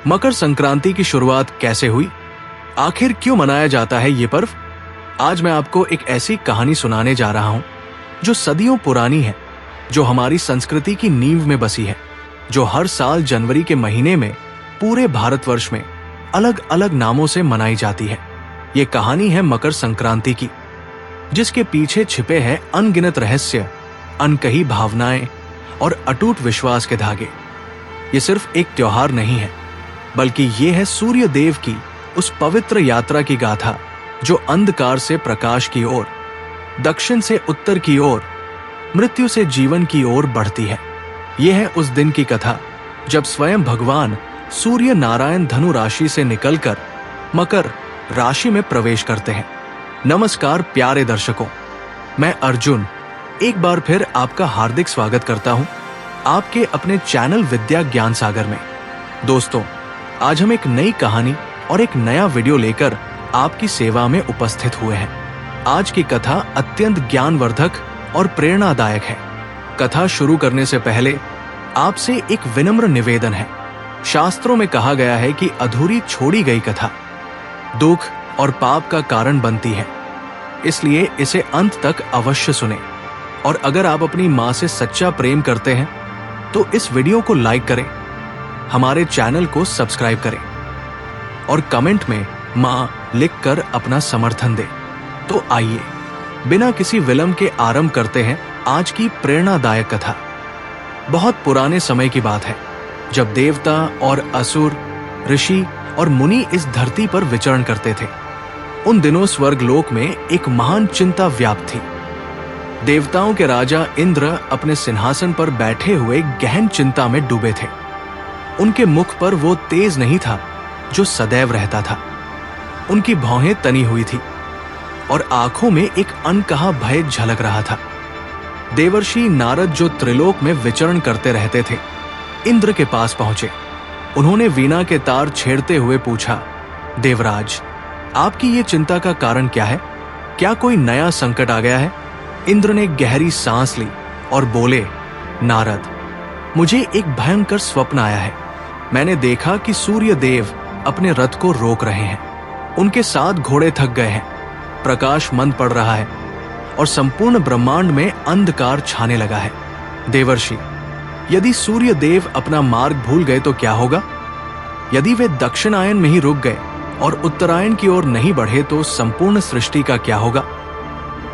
मकर संक्रांति की शुरुआत कैसे हुई, आखिर क्यों मनाया जाता है ये पर्व? आज मैं आपको एक ऐसी कहानी सुनाने जा रहा हूं जो सदियों पुरानी है, जो हमारी संस्कृति की नींव में बसी है, जो हर साल जनवरी के महीने में पूरे भारतवर्ष में अलग अलग नामों से मनाई जाती है। ये कहानी है मकर संक्रांति की, जिसके पीछे छिपे हैं अनगिनत रहस्य, अनकही भावनाएं और अटूट विश्वास के धागे। ये सिर्फ एक त्योहार नहीं है, बल्कि ये है सूर्य देव की उस पवित्र यात्रा की गाथा जो अंधकार से प्रकाश की ओर, दक्षिण से उत्तर की ओर, मृत्यु से जीवन की ओर बढ़ती है। यह है उस दिन की कथा जब स्वयं भगवान सूर्य नारायण धनु राशि से निकलकर मकर राशि में प्रवेश करते हैं। नमस्कार प्यारे दर्शकों, मैं अर्जुन एक बार फिर आपका हार्दिक स्वागत करता हूं आपके अपने चैनल विद्या ज्ञान सागर में। दोस्तों, आज हम एक नई कहानी और एक नया वीडियो लेकर आपकी सेवा में उपस्थित हुए हैं। आज की कथा अत्यंत ज्ञानवर्धक और प्रेरणादायक है। कथा शुरू करने से पहले आपसे एक विनम्र निवेदन है। शास्त्रों में कहा गया है कि अधूरी छोड़ी गई कथा दुख और पाप का कारण बनती है, इसलिए इसे अंत तक अवश्य सुने। और अगर आप अपनी माँ से सच्चा प्रेम करते हैं तो इस वीडियो को लाइक करें, हमारे चैनल को सब्सक्राइब करें और कमेंट में माँ लिखकर अपना समर्थन दें। तो आइए बिना किसी विलंब के आरंभ करते हैं आज की प्रेरणादायक कथा। बहुत पुराने समय की बात है, जब देवता और असुर, ऋषि और मुनि इस धरती पर विचरण करते थे। उन दिनों स्वर्गलोक में एक महान चिंता व्याप्त थी। देवताओं के राजा इंद्र अपने सिंहासन पर बैठे हुए गहन चिंता में डूबे थे। उनके मुख पर वो तेज नहीं था जो सदैव रहता था। उनकी भौहें तनी हुई थी और आंखों में एक अनकहा भय झलक रहा था। देवर्षि नारद, जो त्रिलोक में विचरण करते रहते थे, इंद्र के पास पहुंचे। उन्होंने वीणा के तार छेड़ते हुए पूछा, देवराज, आपकी ये चिंता का कारण क्या है? क्या कोई नया संकट आ गया है? इंद्र ने गहरी सांस ली और बोले, नारद, मुझे एक भयंकर स्वप्न आया है। मैंने देखा कि सूर्य देव अपने रथ को रोक रहे हैं। उनके साथ घोड़े थक गए हैं, प्रकाश मंद पड़ रहा है और संपूर्ण ब्रह्मांड में अंधकार छाने लगा है। देवर्षि, यदि सूर्य देव अपना मार्ग भूल गए तो क्या होगा? यदि वे दक्षिणायन में ही रुक गए और उत्तरायण की ओर नहीं बढ़े तो संपूर्ण सृष्टि का क्या होगा?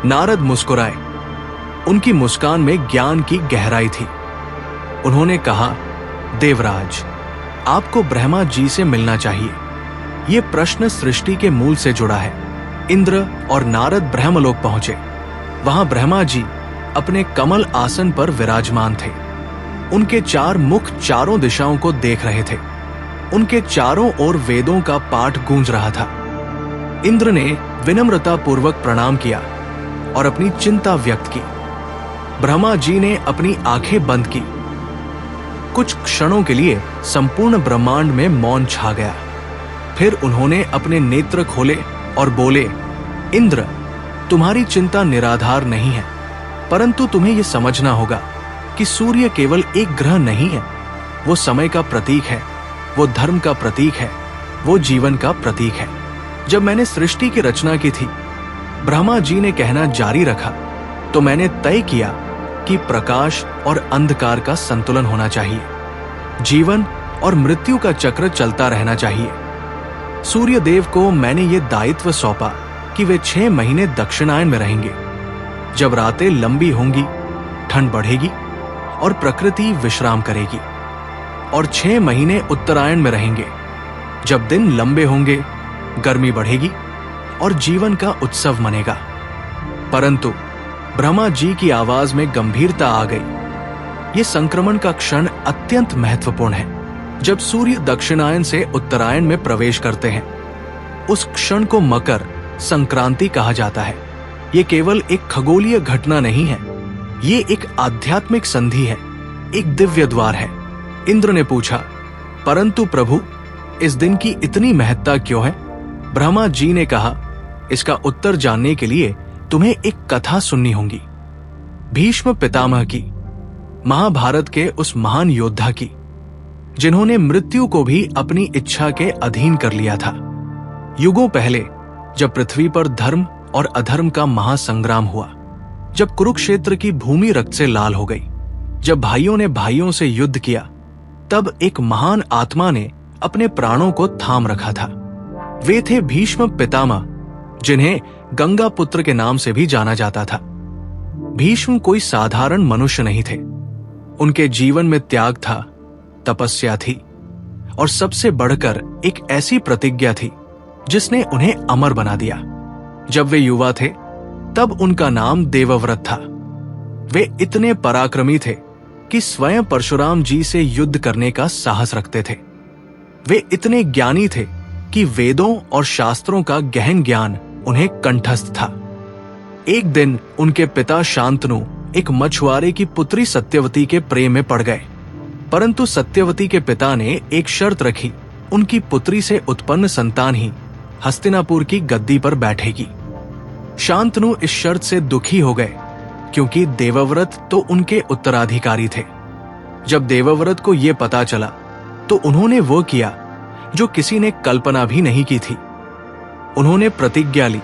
नारद मुस्कुराए। उनकी मुस्कान में ज्ञान की गहराई थी। उन्होंने कहा, देवराज, आपको ब्रह्मा जी से मिलना चाहिए। ये प्रश्न सृष्टि के मूल से जुड़ा है। इंद्र और नारद ब्रह्मलोक पहुंचे। वहां ब्रह्मा जी अपने कमल आसन पर विराजमान थे। उनके चार मुख चारों दिशाओं को देख रहे थे। उनके चारों ओर वेदों का पाठ गूंज रहा था। इंद्र ने विनम्रता पूर्वक प्रणाम किया और अपनी चिंता व्यक्त की। ब्रह्मा जी ने अपनी आंखें बंद की। कुछ क्षणों के लिए संपूर्ण ब्रह्मांड में मौन छा गया। फिर उन्होंने अपने नेत्र खोले और बोले, इंद्र, तुम्हारी चिंता निराधार नहीं है, परंतु तुम्हें यह समझना होगा कि सूर्य केवल एक ग्रह नहीं है। वो समय का प्रतीक है, वो धर्म का प्रतीक है, वो जीवन का प्रतीक है। जब मैंने सृष्टि की रचना की थी, ब्रह्मा जी ने कहना जारी रखा तो मैंने तय किया कि प्रकाश और अंधकार का संतुलन होना चाहिए। जीवन और मृत्यु का चक्र चलता रहना चाहिए। सूर्य देव को मैंने ये दायित्व सौंपा कि वे 6 महीने दक्षिणायन में रहेंगे। जब रातें लंबी होंगी, ठंड बढ़ेगी और प्रकृति विश्राम करेगी, और 6 महीने उत्तरायण में रहेंगे। जब दिन लंबे होंगे, गर्मी बढ़ेगी और जीवन का उत्सव मनेगा। परंतु ब्रह्मा जी की आवाज में गंभीरता आ गई। ये संक्रमण का क्षण अत्यंत महत्वपूर्ण है। जब सूर्य दक्षिणायन से उत्तरायण में प्रवेश करते हैं, उस क्षण को मकर संक्रांति कहा जाता है। ये केवल एक खगोलीय घटना नहीं है, ये एक आध्यात्मिक संधि है, एक दिव्य द्वार है। इंद्र ने पूछा, परंतु प्रभु, इस दिन की इतनी महत्ता क्यों है? ब्रह्मा जी ने कहा, इसका उत्तर जानने के लिए तुम्हें एक कथा सुननी होगी। भीष्म पितामह की, महाभारत के उस महान योद्धा की। जिन्होंने मृत्यु को भी अपनी इच्छा के अधीन कर लिया था। युगों पहले जब पृथ्वी पर धर्म और अधर्म का महासंग्राम हुआ, जब कुरुक्षेत्र की भूमि रक्त से लाल हो गई, जब भाइयों ने भाइयों से युद्ध किया, तब एक महान आत्मा ने अपने प्राणों को थाम रखा था। वे थे भीष्म पितामह, जिन्हें गंगा पुत्र के नाम से भी जाना जाता था। भीष्म कोई साधारण मनुष्य नहीं थे। उनके जीवन में त्याग था, तपस्या थी और सबसे बढ़कर एक ऐसी प्रतिज्ञा थी जिसने उन्हें अमर बना दिया। जब वे युवा थे तब उनका नाम देवव्रत था। वे इतने पराक्रमी थे कि स्वयं परशुराम जी से युद्ध करने का साहस रखते थे। वे इतने ज्ञानी थे कि वेदों और शास्त्रों का गहन ज्ञान उन्हें कंठस्थ था। एक दिन उनके पिता शांतनु एक मछुआरे की पुत्री सत्यवती के प्रेम में पड़ गए, परंतु सत्यवती के पिता ने एक शर्त रखी, उनकी पुत्री से उत्पन्न संतान ही हस्तिनापुर की गद्दी पर बैठेगी। शांतनु इस शर्त से दुखी हो गए, क्योंकि देवव्रत तो उनके उत्तराधिकारी थे। जब देवव्रत को यह पता चला तो उन्होंने वो किया जो किसी ने कल्पना भी नहीं की थी। उन्होंने प्रतिज्ञा ली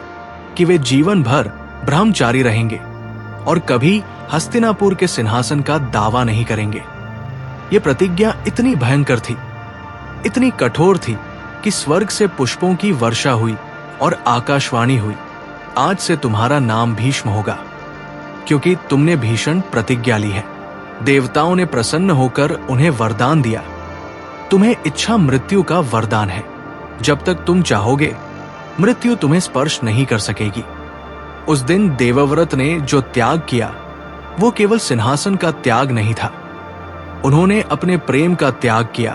कि वे जीवन भर ब्रह्मचारी रहेंगे और कभी हस्तिनापुर के सिंहासन का दावा नहीं करेंगे। ये प्रतिज्ञा इतनी भयंकर थी, इतनी कठोर थी कि स्वर्ग से पुष्पों की वर्षा हुई और आकाशवाणी हुई, आज से तुम्हारा नाम भीष्म होगा, क्योंकि तुमने भीषण प्रतिज्ञा ली है। देवताओं ने प्रसन्न होकर उन्हें वरदान दिया, तुम्हें इच्छा मृत्यु का वरदान है। जब तक तुम चाहोगे मृत्यु तुम्हें स्पर्श नहीं कर सकेगी। उस दिन देवव्रत ने जो त्याग किया वो केवल सिंहासन का त्याग नहीं था। उन्होंने अपने प्रेम का त्याग किया,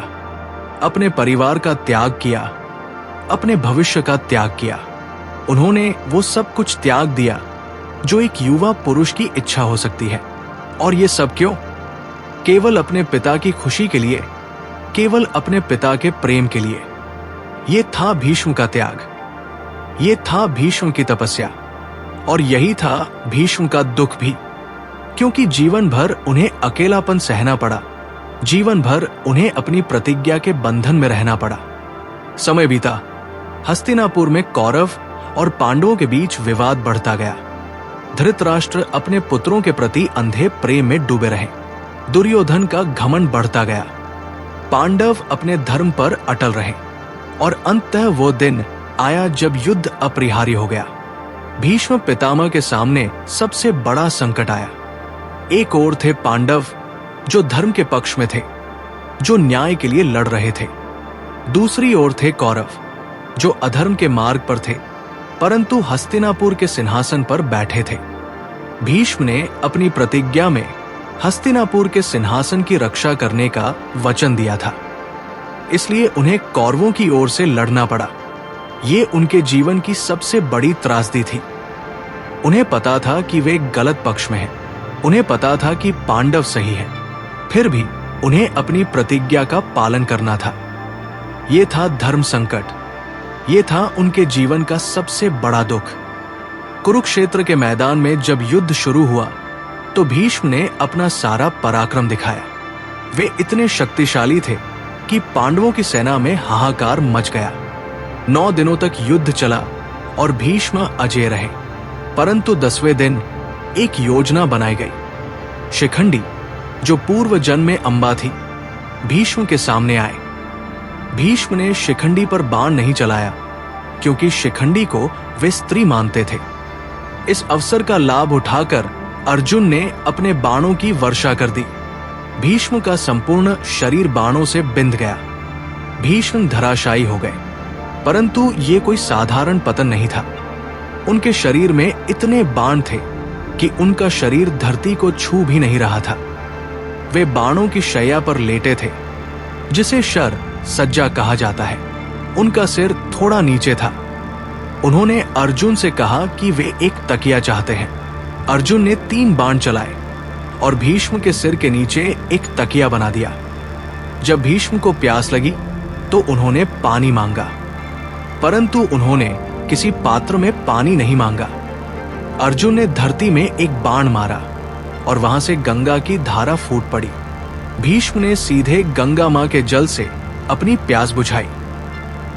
अपने परिवार का त्याग किया, अपने भविष्य का त्याग किया। उन्होंने वो सब कुछ त्याग दिया जो एक युवा पुरुष की इच्छा हो सकती है। और ये सब क्यों? केवल अपने पिता की खुशी के लिए, केवल अपने पिता के प्रेम के लिए। ये था भीष्म का त्याग, ये था भीष्म की तपस्या, और यही था भीष्म का दुख भी, क्योंकि जीवन भर उन्हें अकेलापन सहना पड़ा, जीवन भर उन्हें अपनी प्रतिज्ञा के बंधन में रहना पड़ा। समय बीता, हस्तिनापुर में कौरव और पांडवों के बीच विवाद बढ़ता गया। धृतराष्ट्र अपने पुत्रों के प्रति अंधे प्रेम में डूबे रहे, दुर्योधन का घमंड बढ़ता गया, पांडव अपने धर्म पर अटल रहे, और अंततः वो दिन आया जब युद्ध अपरिहार्य हो गया। भीष्म पितामह के सामने सबसे बड़ा संकट आया। एक ओर थे पांडव जो धर्म के पक्ष में थे, जो न्याय के लिए लड़ रहे थे। दूसरी ओर थे कौरव जो अधर्म के मार्ग पर थे, परंतु हस्तिनापुर के सिंहासन पर बैठे थे। भीष्म ने अपनी प्रतिज्ञा में हस्तिनापुर के सिंहासन की रक्षा करने का वचन दिया था, इसलिए उन्हें कौरवों की ओर से लड़ना पड़ा। ये उनके जीवन की सबसे बड़ी त्रासदी थी। उन्हें पता था कि वे गलत पक्ष में हैं, उन्हें पता था कि पांडव सही हैं, फिर भी उन्हें अपनी प्रतिज्ञा का पालन करना था। ये था धर्म संकट, ये था उनके जीवन का सबसे बड़ा दुख। कुरुक्षेत्र के मैदान में जब युद्ध शुरू हुआ तो भीष्म ने अपना सारा पराक्रम दिखाया। वे इतने शक्तिशाली थे कि पांडवों की सेना में हाहाकार मच गया। 9 दिनों तक युद्ध चला और भीष्म अजेय रहे, परंतु 10वें दिन एक योजना बनाई गई। शिखंडी जो पूर्व जन्म में अंबा थी, भीष्म के सामने आए। भीष्म ने शिखंडी पर बाण नहीं चलाया, क्योंकि शिखंडी को वे स्त्री मानते थे। इस अवसर का लाभ उठाकर अर्जुन ने अपने बाणों की वर्षा कर दी। भीष्म का संपूर्ण शरीर बाणों से बिंध गया। भीष्म धराशायी हो गए, परंतु ये कोई साधारण पतन नहीं था। उनके शरीर में इतने बाण थे कि उनका शरीर धरती को छू भी नहीं रहा था। वे बाणों की शैया पर लेटे थे, जिसे शर सज्जा कहा जाता है। उनका सिर थोड़ा नीचे था। उन्होंने अर्जुन से कहा कि वे एक तकिया चाहते हैं। अर्जुन ने 3 बाण चलाए और भीष्म के सिर के नीचे एक तकिया बना दिया। जब भीष्म को प्यास लगी तो उन्होंने पानी मांगा, परंतु उन्होंने किसी पात्र में पानी नहीं मांगा। अर्जुन ने धरती में एक बाण मारा और वहां से गंगा की धारा फूट पड़ी। भीष्म ने सीधे गंगा मां के जल से अपनी प्यास बुझाई।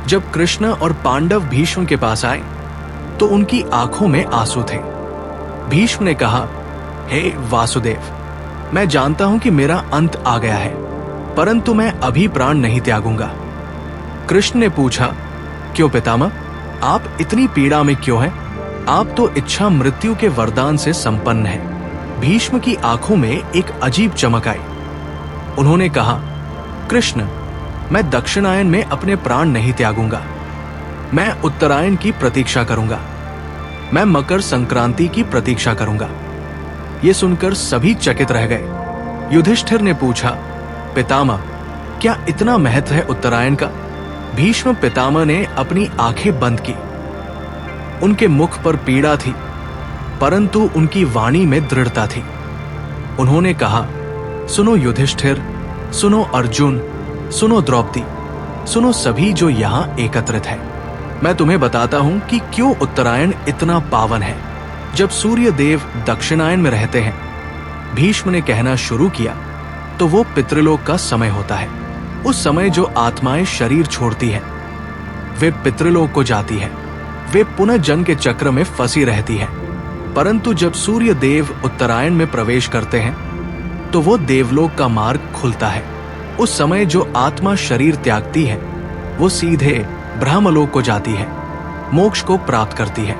जब कृष्ण और पांडव भीष्म के पास आए तो उनकी आंखों में आंसू थे। भीष्म ने कहा, हे वासुदेव, मैं जानता हूं कि मेरा अंत आ गया है, परंतु मैं अभी प्राण नहीं त्यागूंगा। कृष्ण ने पूछा, क्यों पितामह, आप इतनी पीड़ा में क्यों हैं? आप तो इच्छा मृत्यु के वरदान से संपन्न हैं। भीष्म की आंखों में एक अजीब चमक आई। उन्होंने कहा, कृष्ण, मैं दक्षिणायन में अपने प्राण नहीं त्यागूंगा। मैं उत्तरायण की प्रतीक्षा करूंगा। मैं मकर संक्रांति की प्रतीक्षा करूंगा। ये सुनकर सभी चकित रह गए। युधिष्ठिर ने पूछा, पितामह, क्या इतना महत्व है उत्तरायण का? भीष्म पितामह ने अपनी आंखें बंद की। उनके मुख पर पीड़ा थी, परंतु उनकी वाणी में दृढ़ता थी। उन्होंने कहा, सुनो युधिष्ठिर, सुनो अर्जुन, सुनो द्रौपदी, सुनो सभी जो यहां एकत्रित हैं। मैं तुम्हें बताता हूं कि क्यों उत्तरायण इतना पावन है। जब सूर्य देव दक्षिणायन में रहते हैं, भीष्म ने कहना शुरू किया, तो वो पितृलोक का समय होता है। उस समय जो आत्माएं शरीर छोड़ती हैं, वे पितृलोक को जाती हैं। वे पुनः जन्म के चक्र में फंसी रहती हैं। परंतु जब सूर्य देव उत्तरायण में प्रवेश करते हैं, तो वो देवलोक का मार्ग खुलता है। उस समय जो आत्मा शरीर त्यागती है, वो सीधे ब्रह्मलोक को जाती है, मोक्ष को प्राप्त करती है।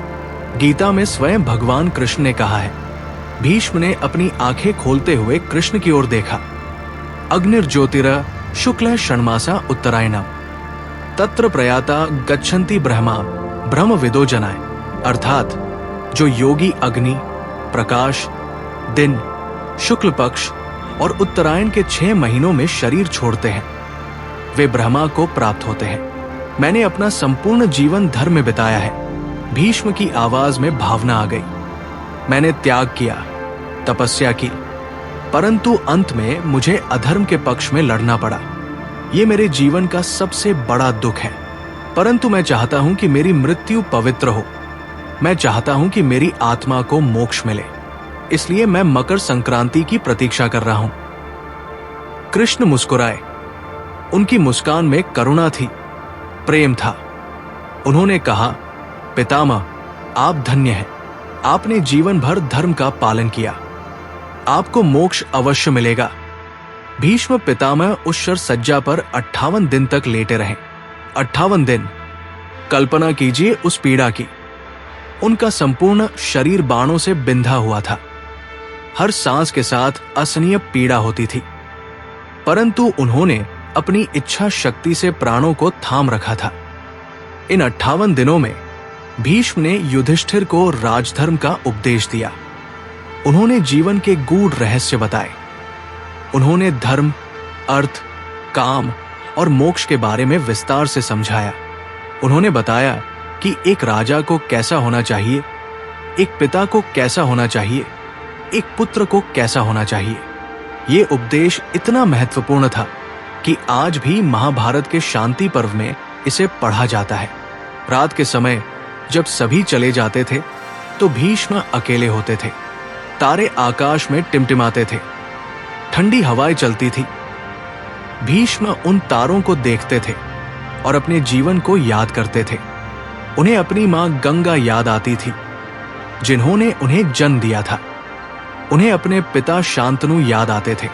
गीता में स्वयं भगवान कृष्ण ने कहा है। भीष्म ने अपनी आंखें खोलते हुए कृष्ण की ओर देखा। अग्निर्ज्योतिर शुक्ल षण्मासा उत्तरायणम तत्र प्रयाता गच्छन्ति ब्रह्मा ब्रह्मविदो जनाय। अर्थात जो योगी अग्नि, प्रकाश, दिन, शुक्ल पक्ष और उत्तरायण के 6 महीनों में शरीर छोड़ते हैं, वे ब्रह्मा को प्राप्त होते हैं। मैंने अपना संपूर्ण जीवन धर्म में बिताया है। भीष्म की आवाज में भावना आ गई। मैंने त्याग किया, तपस्या की, परंतु अंत में मुझे अधर्म के पक्ष में लड़ना पड़ा। ये मेरे जीवन का सबसे बड़ा दुख है। परंतु मैं चाहता हूं कि मेरी मृत्यु पवित्र हो। मैं चाहता हूं कि मेरी आत्मा को मोक्ष मिले। इसलिए मैं मकर संक्रांति की प्रतीक्षा कर रहा हूं। कृष्ण मुस्कुराए। उनकी मुस्कान में करुणा थी, प्रेम था। उन्होंने कहा, पितामह, आप धन्य हैं। आपने जीवन भर धर्म का पालन किया। आपको मोक्ष अवश्य मिलेगा। भीष्म पितामह उस शर सज्जा पर 58 दिन तक लेटे रहे। 58 दिन। कल्पना कीजिए उस पीड़ा की। उनका संपूर्ण शरीर बाणों से बिंधा हुआ था। हर सांस के साथ असहनीय पीड़ा होती थी, परंतु उन्होंने अपनी इच्छा शक्ति से प्राणों को थाम रखा था। इन 58 दिनों में भीष्म ने युधिष्ठिर को राजधर्म का उपदेश दिया। उन्होंने जीवन के गूढ़ रहस्य बताए। उन्होंने धर्म, अर्थ, काम और मोक्ष के बारे में विस्तार से समझाया। उन्होंने बताया कि एक राजा को कैसा होना चाहिए, एक पिता को कैसा होना चाहिए, एक पुत्र को कैसा होना चाहिए। ये उपदेश इतना महत्वपूर्ण था कि आज भी महाभारत के शांति पर्व में इसे पढ़ा जाता है। रात के समय जब सभी चले जाते थे, तो भीष्म अकेले होते थे। तारे आकाश में टिमटिमाते थे। ठंडी हवाएं चलती थी। भीष्म उन तारों को देखते थे और अपने जीवन को याद करते थे। उन्हें अपनी मां गंगा याद आती थी, जिन्होंने उन्हें जन्म दिया था। उन्हें अपने पिता शांतनु याद आते थे,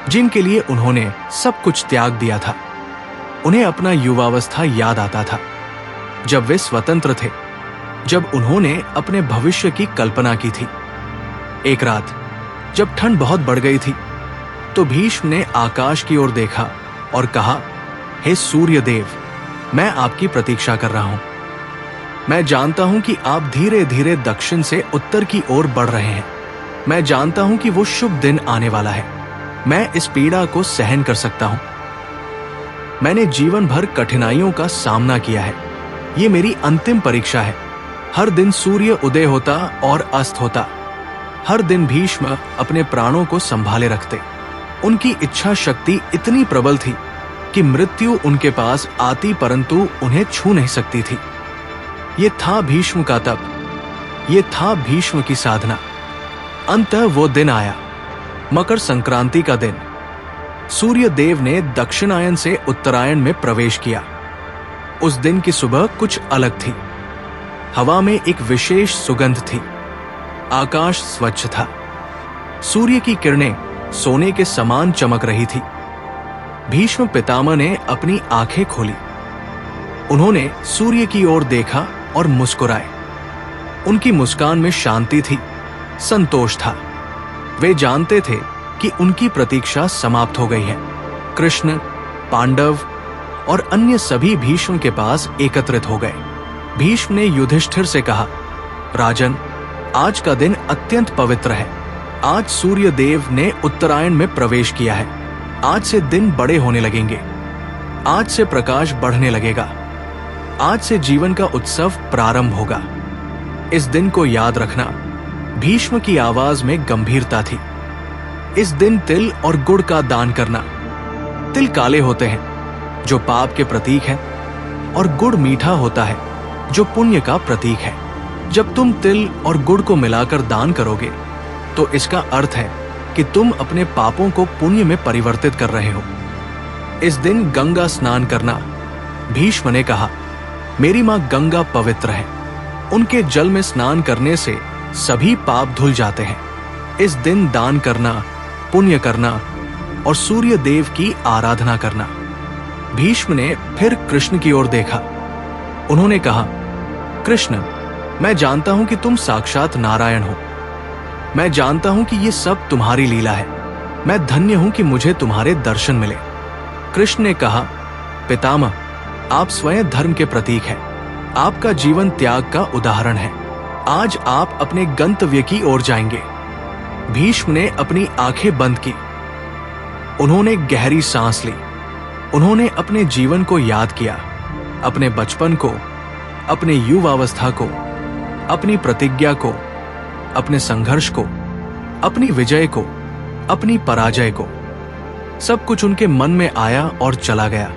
जिनके लिए उन्होंने सब कुछ त्याग दिया था। उन्हें अपना युवावस्था याद आता था, जब वे स्वतंत्र थे, जब उन्होंने अपने भविष्य की कल्पना की थी। एक रात जब ठंड बहुत बढ़ गई थी, तो भीष्म ने आकाश की ओर देखा और कहा, हे सूर्य देव, मैं आपकी प्रतीक्षा कर रहा हूं। मैं जानता हूं कि आप धीरे धीरे दक्षिण से उत्तर की ओर बढ़ रहे हैं। मैं जानता हूं कि वो शुभ दिन आने वाला है। मैं इस पीड़ा को सहन कर सकता हूं। मैंने जीवन भर कठिनाइयों का सामना किया है। ये मेरी अंतिम परीक्षा है। हर दिन सूर्य उदय होता और अस्त होता। हर दिन भीष्म अपने प्राणों को संभाले रखते। उनकी इच्छा शक्ति इतनी प्रबल थी कि मृत्यु उनके पास आती, परंतु उन्हें छू नहीं सकती थी। ये था भीष्म का तप। ये था भीष्म की साधना। अंततः वो दिन आया, मकर संक्रांति का दिन। सूर्य देव ने दक्षिणायन से उत्तरायण में प्रवेश किया। उस दिन की सुबह कुछ अलग थी। हवा में एक विशेष सुगंध थी। आकाश स्वच्छ था। सूर्य की किरणें सोने के समान चमक रही थी। भीष्म पितामह ने अपनी आंखें खोली। उन्होंने सूर्य की ओर देखा और मुस्कुराए। उनकी मुस्कान में शांति थी, संतोष था। वे जानते थे कि उनकी प्रतीक्षा समाप्त हो गई है। कृष्ण, पांडव और अन्य सभी भीष्म के पास एकत्रित हो गए। भीष्म ने युधिष्ठिर से कहा, राजन, आज का दिन अत्यंत पवित्र है। आज सूर्य देव ने उत्तरायण में प्रवेश किया है। आज से दिन बड़े होने लगेंगे। आज से प्रकाश बढ़ने लगेगा। आज से जीवन का उत्सव प्रारंभ होगा। इस दिन को याद रखना। भीष्म की आवाज में गंभीरता थी। इस दिन तिल और गुड़ का दान करना। तिल काले होते हैं, जो पाप के प्रतीक है, और गुड़ मीठा होता है, जो पुण्य का प्रतीक है। जब तुम तिल और गुड़ को मिलाकर दान करोगे, तो इसका अर्थ है कि तुम अपने पापों को पुण्य में परिवर्तित कर रहे हो। इस दिन गंगा स्नान करना। भीष्म ने कहा, मेरी मां गंगा पवित्र है। उनके जल में स्नान करने से सभी पाप धुल जाते हैं। इस दिन दान करना, पुण्य करना और सूर्य देव की आराधना करना। भीष्म ने फिर कृष्ण की ओर देखा। उन्होंने कहा, कृष्ण, मैं जानता हूं कि तुम साक्षात नारायण हो। मैं जानता हूं कि ये सब तुम्हारी लीला है। मैं धन्य हूं कि मुझे तुम्हारे दर्शन मिले। कृष्ण ने कहा, पितामह, आप स्वयं धर्म के प्रतीक हैं। आपका जीवन त्याग का उदाहरण है। आज आप अपने गंतव्य की ओर जाएंगे। भीष्म ने अपनी आंखें बंद की। उन्होंने गहरी सांस ली। उन्होंने अपने जीवन को याद किया, अपने बचपन को, अपने युवावस्था को, अपनी प्रतिज्ञा को, अपने संघर्ष को, अपनी विजय को, अपनी पराजय को। सब कुछ उनके मन में आया और चला गया,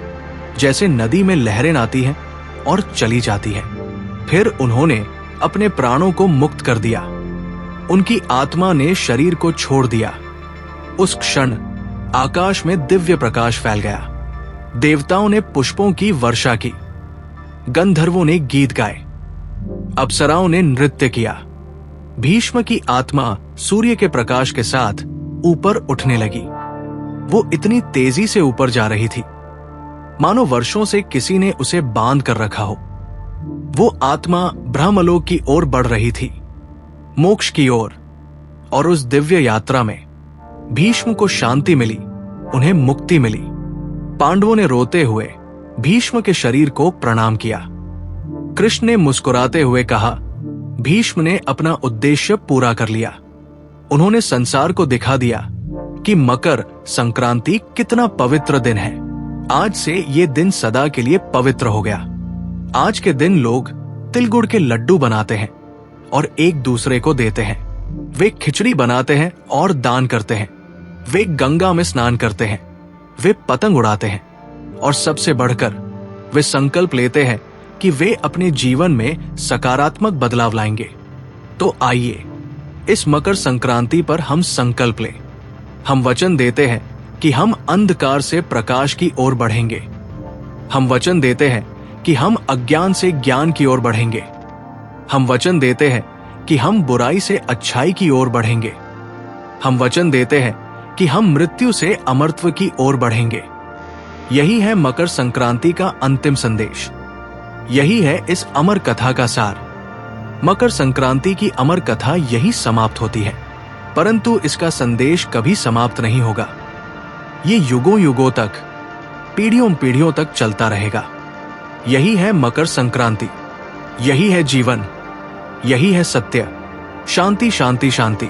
जैसे नदी में लहरें आती हैं और चली जाती है। फिर उन्होंने अपने प्राणों को मुक्त कर दिया। उनकी आत्मा ने शरीर को छोड़ दिया। उस क्षण आकाश में दिव्य प्रकाश फैल गया। देवताओं ने पुष्पों की वर्षा की। गंधर्वों ने गीत गाए। अप्सराओं ने नृत्य किया। भीष्म की आत्मा सूर्य के प्रकाश के साथ ऊपर उठने लगी। वो इतनी तेजी से ऊपर जा रही थी, मानो वर्षों से किसी ने उसे बांध कर रखा हो। वो आत्मा ब्रह्मलोक की ओर बढ़ रही थी, मोक्ष की ओर। और उस दिव्य यात्रा में भीष्म को शांति मिली, उन्हें मुक्ति मिली। पांडवों ने रोते हुए भीष्म के शरीर को प्रणाम किया। कृष्ण ने मुस्कुराते हुए कहा, भीष्म ने अपना उद्देश्य पूरा कर लिया। उन्होंने संसार को दिखा दिया कि मकर संक्रांति कितना पवित्र दिन है। आज से ये दिन सदा के लिए पवित्र हो गया। आज के दिन लोग तिल गुड़ के लड्डू बनाते हैं और एक दूसरे को देते हैं। वे खिचड़ी बनाते हैं और दान करते हैं। वे गंगा में स्नान करते हैं। वे पतंग उड़ाते हैं और सबसे बढ़कर वे संकल्प लेते हैं कि वे अपने जीवन में सकारात्मक बदलाव लाएंगे। तो आइए इस मकर संक्रांति पर हम संकल्प लें। हम वचन देते हैं कि हम अंधकार से प्रकाश की ओर बढ़ेंगे। हम वचन देते हैं कि हम अज्ञान से ज्ञान की ओर बढ़ेंगे। हम वचन देते हैं कि हम बुराई से अच्छाई की ओर बढ़ेंगे। हम वचन देते हैं कि हम मृत्यु से अमरत्व की ओर बढ़ेंगे। यही है मकर संक्रांति का अंतिम संदेश। यही है इस अमर कथा का सार। मकर संक्रांति की अमर कथा यही समाप्त होती है, परंतु इसका संदेश कभी समाप्त नहीं होगा। ये युगों युगों तक, पीढ़ियों पीढ़ियों तक चलता रहेगा। यही है मकर संक्रांति। यही है जीवन। यही है सत्य। शांति शांति शांति।